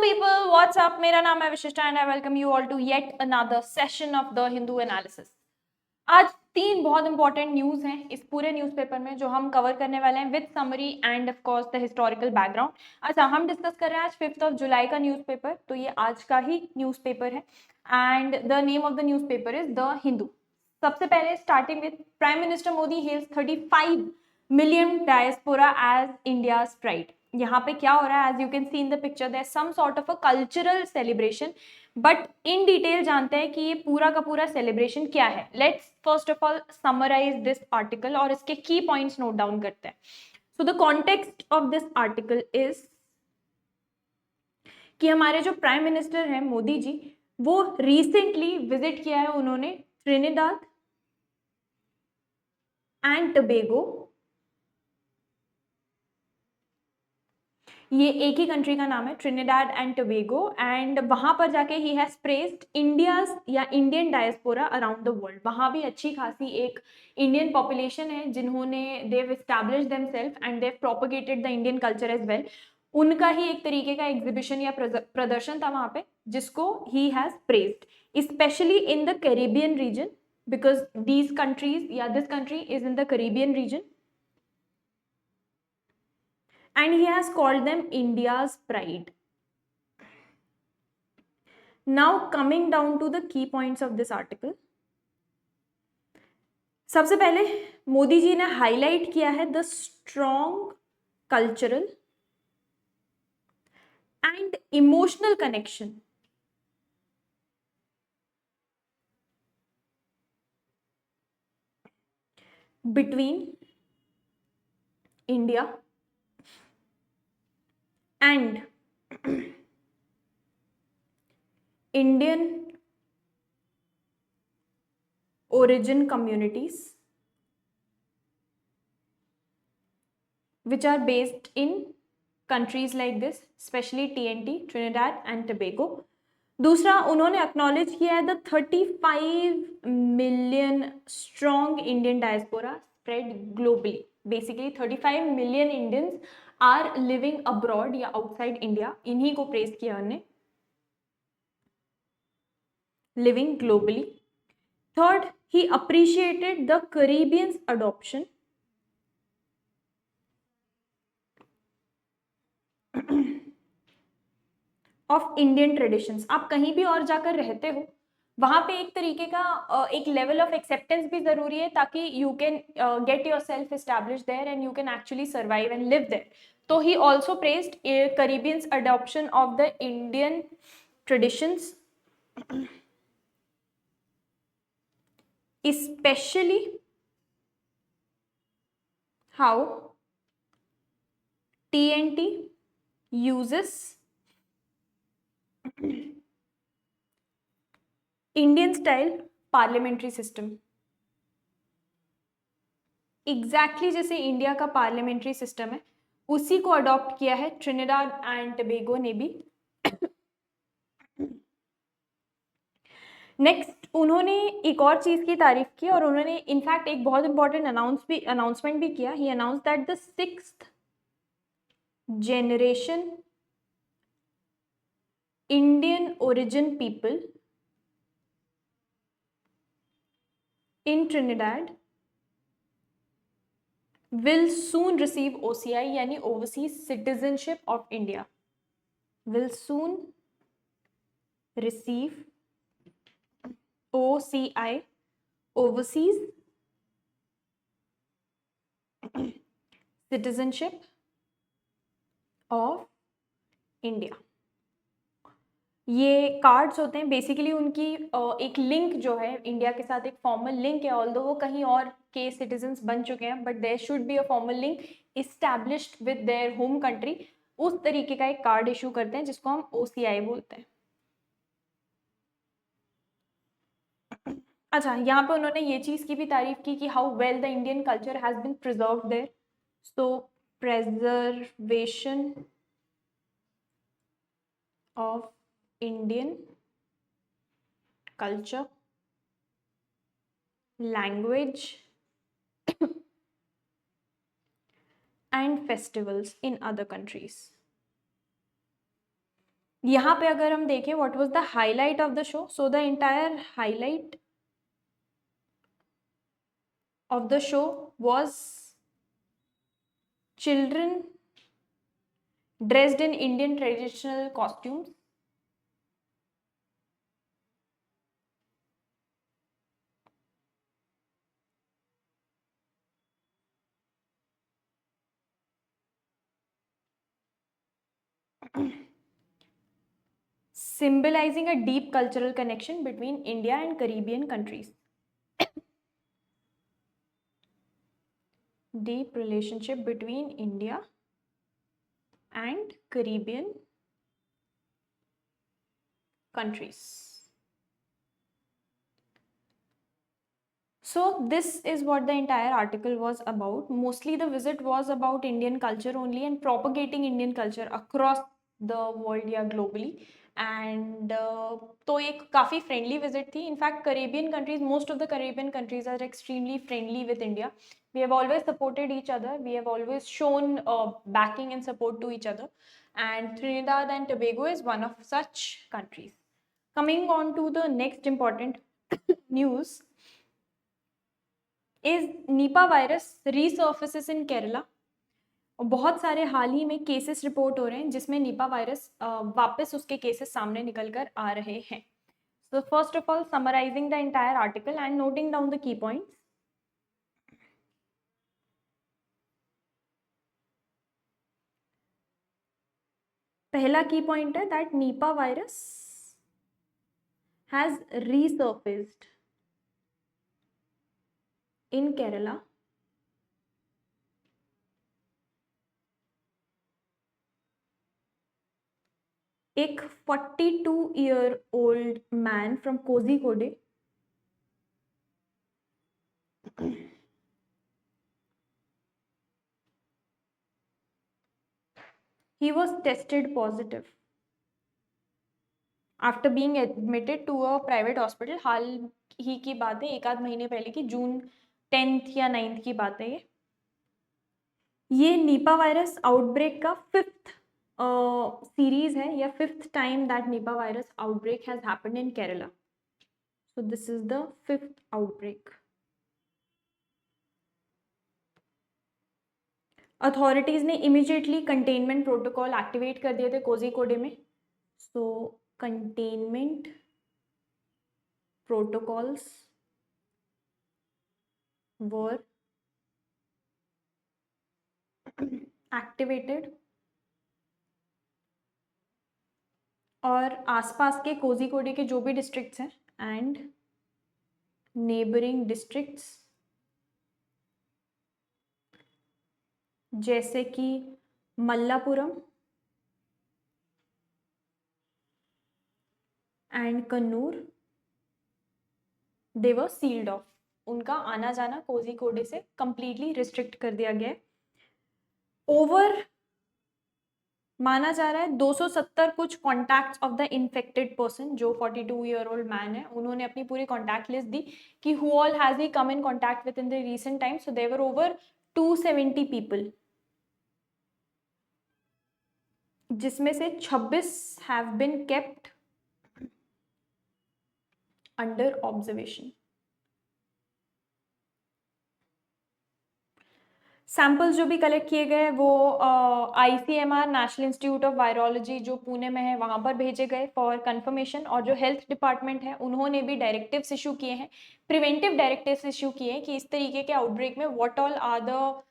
people, what's up? मेरा नाम है विशिष्टा and I welcome you all to yet another session of the Hindu analysis. आज तीन बहुत इंपॉर्टेंट न्यूज हैं इस पूरे न्यूज़पेपर में जो हम कवर करने वाले हैं with summary end of course the historical background. अच्छा, हम डिस्कस कर रहे हैं आज 5 जुलाई का न्यूज़पेपर, तो ये आज का ही न्यूज़पेपर है and the name of the newspaper is the Hindu. सबसे पहले starting with prime minister Modi hails 35 million diaspora as India's pride. यहाँ पे क्या हो रहा है, as you can see in the picture, there some sort of a cultural celebration, but in detail जानते हैं कि ये पूरा का पूरा सेलिब्रेशन क्या है. Let's first of all summarise this article और इसके की पॉइंट्स नोट डाउन करते हैं. So the context of this article is कि हमारे जो प्राइम मिनिस्टर हैं मोदी जी, वो रिसेंटली विजिट किया है उन्होंने ट्रिनिडाद एंड टोबैगो. ये एक ही कंट्री का नाम है, ट्रिनिडाड एंड टोबैगो, एंड वहां पर जाके ही हैज प्रेज्ड इंडियाज या Indian diaspora around the world. वहां भी अच्छी खासी एक इंडियन पॉपुलेशन है जिन्होंने they've established themselves and they've propagated the Indian culture as well. उनका ही एक तरीके का एग्जीबिशन या प्रदर्शन था वहां पे जिसको he has praised specially in the Caribbean region because these countries या this country is in the Caribbean region and he has called them India's pride. Now coming down to the key points of this article. सबसे पहले मोदी जी ने highlight किया है the strong cultural and emotional connection between India and Indian origin communities which are based in countries like this, especially TNT, Trinidad and Tobago. दूसरा, उन्होंने acknowledge किया है the 35 million strong Indian diaspora spread globally. Basically 35 million Indians are living abroad या outside India. इन्हीं को praise किया उन्होंने, living globally. Third, he appreciated the Caribbeans adoption of Indian traditions. आप कहीं भी और जाकर रहते हो, वहां पे एक तरीके का एक लेवल ऑफ एक्सेप्टेंस भी जरूरी है ताकि you can get yourself establish there and you can actually survive and live there. तो he also praised Caribbean's adoption of the Indian traditions, especially how TNT uses Indian style parliamentary system. Exactly जैसे India का parliamentary system है उसी को adopt किया है Trinidad and Tobago ने भी. नेक्स्ट, उन्होंने एक और चीज की तारीफ की और उन्होंने इनफैक्ट एक बहुत इंपॉर्टेंट अनाउंसमेंट भी किया. He announce that the 6th generation Indian origin people in Trinidad will soon receive OCI यानी Overseas Citizenship of India. Will soon receive OCI, Overseas Citizenship of India. ये कार्ड्स होते हैं basically उनकी एक link जो है इंडिया के साथ, एक फॉर्मल लिंक है. ऑल्दो वो कहीं और के सिटीजन्स बन चुके हैं but there should be a formal link established with their home country. उस तरीके का एक कार्ड इशू करते हैं जिसको हम OCI बोलते हैं. अच्छा, यहाँ पे उन्होंने ये चीज़ की भी तारीफ की कि how well the Indian culture has been preserved there. So preservation of Indian culture, language and festivals in other countries. यहाँ पे अगर हम देखें what was the highlight of the show, so the entire highlight of the show was children dressed in Indian traditional costumes, symbolizing a deep cultural connection between India and Caribbean countries. Deep relationship between India and Caribbean countries. So this is what the entire article was about. Mostly the visit was about Indian culture only and propagating Indian culture across the world या globally. And तो एक काफ़ी friendly visit थी. In fact, Caribbean countries, most of the Caribbean countries are extremely friendly with India. We have always supported each other. We have always shown backing and support to each other. And Trinidad and Tobago is one of such countries. Coming on to the next important news is Nipah virus resurfaces in Kerala. बहुत सारे हाल ही में cases report हो रहे हैं जिसमें Nipah virus वापस उसके cases सामने निकल कर आ रहे हैं. So first of all, summarizing the entire article and noting down the key points. पहला की पॉइंट है that Nipah virus has resurfaced in Kerala एक 42-year-old man from Kozhikode he was tested positive after being admitted to a private hospital. हाल ही की बात है, एक आध महीने पहले की, जून 10th या 9th की बात है. ये निपा वायरस आउटब्रेक का 5th सीरीज है या 5th time that Nipah virus outbreak has happened in Kerala. So this is the 5th outbreak. Authorities ने इमीडिएटली कंटेनमेंट प्रोटोकॉल एक्टिवेट कर दिए थे कोझिकोडे में. सो containment protocols were activated और आसपास के कोझिकोडे के जो भी डिस्ट्रिक्ट्स हैं एंड नेबरिंग डिस्ट्रिक्ट्स जैसे कि Malappuram and Kannur, they were sealed off. उनका आना जाना कोझिकोडे से कंप्लीटली रिस्ट्रिक्ट कर दिया गया. ओवर माना जा रहा है 270 कुछ contacts of the infected person, जो 42-year-old मैन है, उन्होंने अपनी पूरी कॉन्टैक्ट लिस्ट दी कि who all has he come in contact with in the recent time. So there were over 270 people, जिसमें से 26 have been kept under observation. Samples जो भी कलेक्ट किए गए वो ICMR national institute of virology जो पुणे में है वहाँ पर भेजे गए फॉर कंफर्मेशन. और जो हेल्थ डिपार्टमेंट है उन्होंने भी डायरेक्टिव्स इशू किए हैं, प्रिवेंटिव डायरेक्टिव्स इशू किए हैं कि इस तरीके के आउटब्रेक में what all are the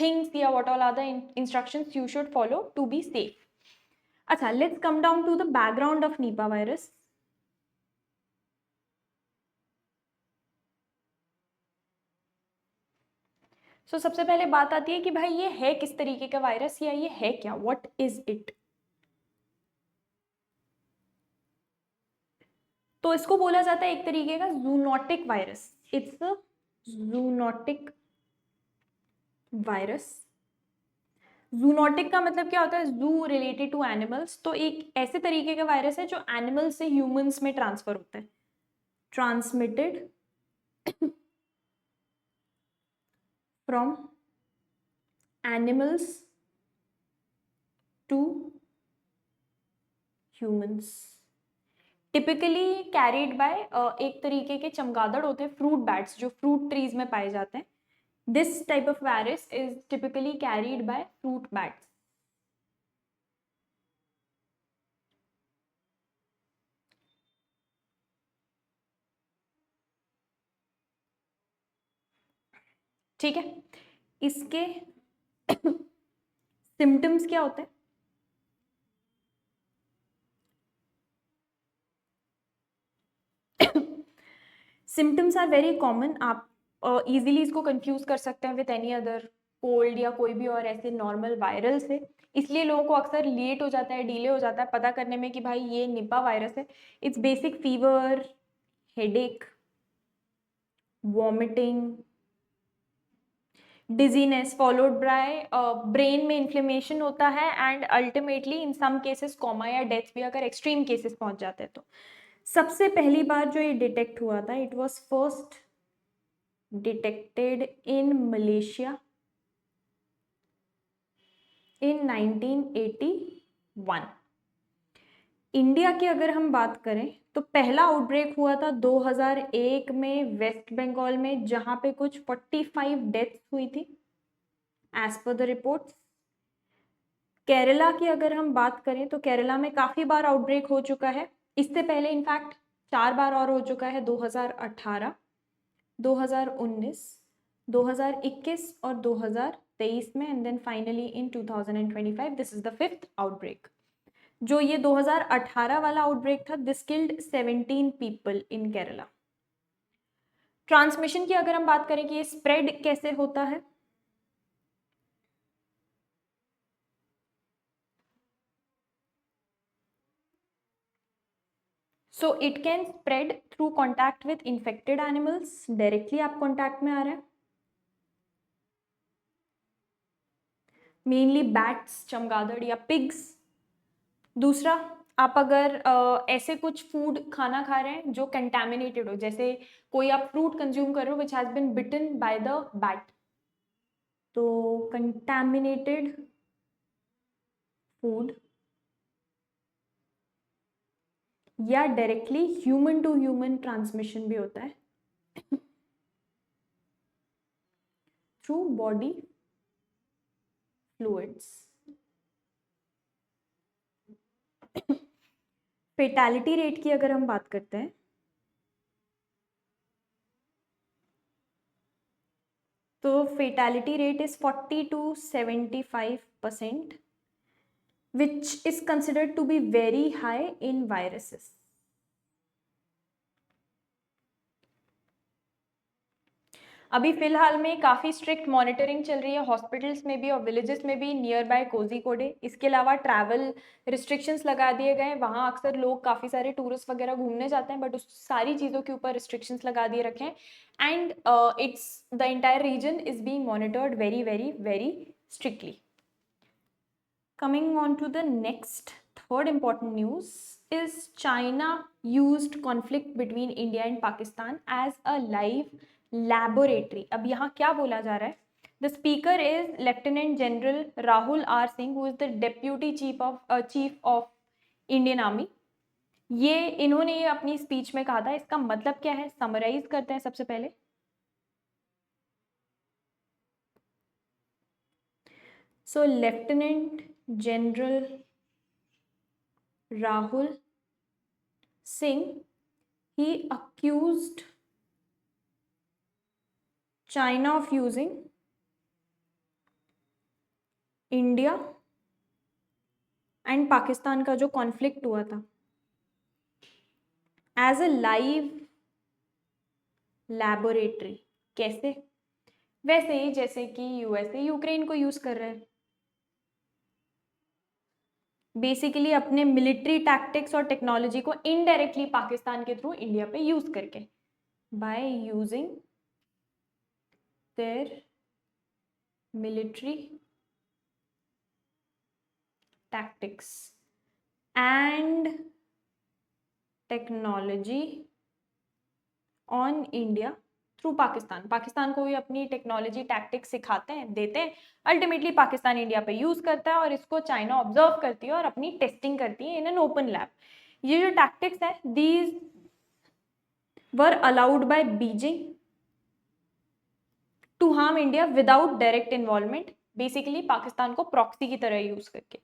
things या what all are the instructions you should follow to be safe. अच्छा, let's come down to the background of Nipah virus. So सबसे पहले बात आती है कि भाई ये है किस तरीके का वायरस या ये है क्या, व्हाट इज इट. तो इसको बोला जाता है एक तरीके का zoonotic virus. It's a zoonotic virus. Zoonotic का मतलब क्या होता है, जू रिलेटेड टू एनिमल्स. तो एक ऐसे तरीके का वायरस है जो एनिमल्स से ह्यूमंस में ट्रांसफर होता है. Transmitted from animals to humans, typically carried by एक तरीके के चमगादड़ होते हैं, फ्रूट बैट्स जो फ्रूट ट्रीज में पाए जाते हैं. This type of virus is typically carried by fruit bats. ठीक है, इसके सिम्टम्स क्या होते हैं? Symptoms are very common. आप इजीली इसको कंफ्यूज कर सकते हैं विथ एनी अदर कोल्ड या कोई भी और ऐसे नॉर्मल वायरल से. इसलिए लोगों को अक्सर लेट हो जाता है, डिले हो जाता है पता करने में कि भाई ये निपा वायरस है. It's basic fever, headache, vomiting, dizziness followed by brain में इन्फ्लेमेशन होता है and ultimately in some cases coma या डेथ भी अगर एक्सट्रीम केसेस पहुंच जाते हैं तो. सबसे पहली बार जो ये डिटेक्ट हुआ था, it was first detected in Malaysia in 1981. India की अगर हम बात करें तो पहला आउटब्रेक हुआ था 2001 में वेस्ट बंगाल में, जहां पे कुछ 45 डेथ्स हुई थी as per the reports. Kerala की अगर हम बात करें तो केरला में काफी बार आउटब्रेक हो चुका है. इससे पहले इनफैक्ट 4 बार और हो चुका है, 2018, 2019, 2021 और 2023 में, and then finally in 2025 this is the fifth outbreak. जो ये 2018 वाला आउटब्रेक था, this killed 17 people in Kerala. Transmission की अगर हम बात करें कि ये स्प्रेड कैसे होता है, so it can spread through contact with infected animals. Directly आप कॉन्टैक्ट में आ रहे हैं, मेनली बैट्स, चमगादड़ या पिग्स. दूसरा, आप अगर ऐसे कुछ फूड खाना खा रहे हैं जो कंटेमिनेटेड हो, जैसे कोई आप फ्रूट कंज्यूम कर रहे हो which has been bitten by the bat, तो कंटेमिनेटेड फूड या directly human to human transmission भी होता है through body fluids. Fatality rate की अगर हम बात करते हैं तो fatality rate is 40 to 75%, which is considered to be very high in viruses. अभी फिलहाल में काफ़ी स्ट्रिक्ट मॉनिटरिंग चल रही है हॉस्पिटल्स में भी और विलेजेस में भी नियर बाय कोझिकोडे. इसके अलावा ट्रैवल रिस्ट्रिक्शंस लगा दिए गए हैं. वहाँ अक्सर लोग काफ़ी सारे टूरिस्ट वगैरह घूमने जाते हैं, बट उस सारी चीज़ों के ऊपर रिस्ट्रिक्शंस लगा दिए रखे हैं. And it's the entire reason is being monitored very very very strictly. Coming on to the next third important news is China used conflict between India and Pakistan as a live laboratory. अब यहाँ क्या बोला जा रहा है? The speaker is Lieutenant General Rahul R. Singh, who is the Deputy Chief of Indian Army. ये इन्होंने ये अपनी स्पीच में कहा था. इसका मतलब क्या है, समराइज करते हैं सबसे पहले. So Lieutenant General Rahul Singh, he accused China of using India and Pakistan का जो कॉन्फ्लिक्ट हुआ था एज अ लाइव लैबोरेटरी. कैसे? वैसे ही जैसे कि यूएसए यूक्रेन को यूज कर रहे हैं, बेसिकली अपने मिलिट्री टैक्टिक्स और टेक्नोलॉजी को इनडायरेक्टली पाकिस्तान के थ्रू इंडिया पे यूज करके, by using their military tactics and technology on India through Pakistan. Pakistan को भी अपनी टेक्नोलॉजी टैक्टिक्स सिखाते हैं, देते हैं, अल्टीमेटली पाकिस्तान इंडिया पे यूज करता है और इसको चाइना ऑब्जर्व करती है और अपनी टेस्टिंग करती है इन एन ओपन लैब। ये जो टैक्टिक्स है these were allowed by Beijing to harm India without direct involvement, basically Pakistan को प्रॉक्सी की तरह यूज करके।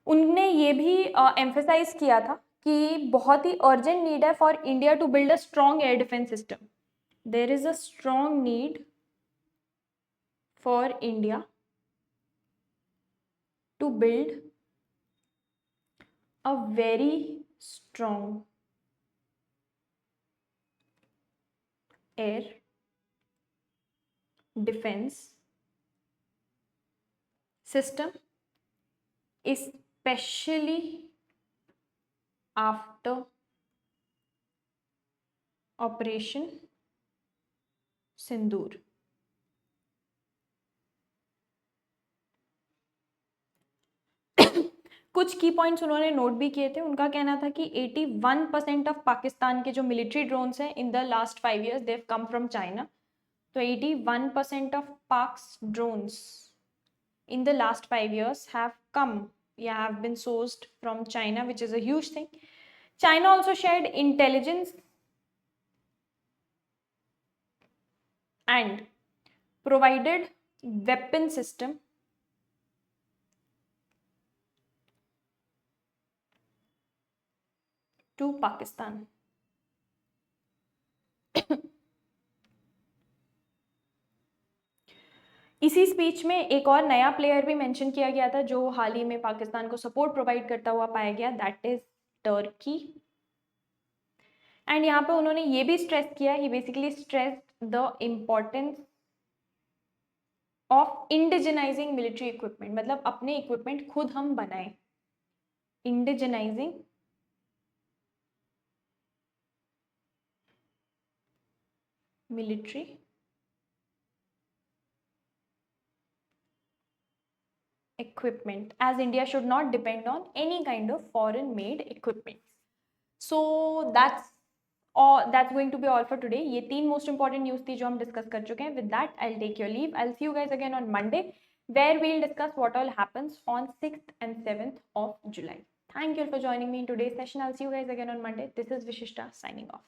उनने ये भी एम्फेसाइज किया था कि बहुत ही अर्जेंट नीड है for India to build a strong air defence system. There is a strong need for India to build a very strong air defence system, especially after Operation Sindoor. कुछ की points उन्होंने note भी किए थे। उनका कहना था कि 81% ऑफ पाकिस्तान के जो मिलिट्री ड्रोन्स हैं in the last 5 years they have come from China. तो 81% of Pak's drones in the last 5 years have come, have been sourced from China, which is a huge thing. China also shared intelligence and provided weapon system to Pakistan. इसी speech में एक और नया player भी mention किया गया था जो हाल ही में पाकिस्तान को सपोर्ट प्रोवाइड करता हुआ पाया गया, दैट इज टर्की। एंड यहाँ पे उन्होंने ये भी स्ट्रेस किया, he basically stressed the importance of indigenising military equipment, मतलब अपने इक्विपमेंट खुद हम बनाएं। Indigenising military equipment, as India should not depend on any kind of foreign made equipment. So that's going to be all for today. ये 3 most important news थी जो हम discuss कर चुके हैं. With that I'll take your leave. I'll see you guys again on Monday where we'll discuss what all happens on 6th and 7th of July. Thank you all for joining me in today's session. I'll see you guys again on Monday. This is Vishishta signing off.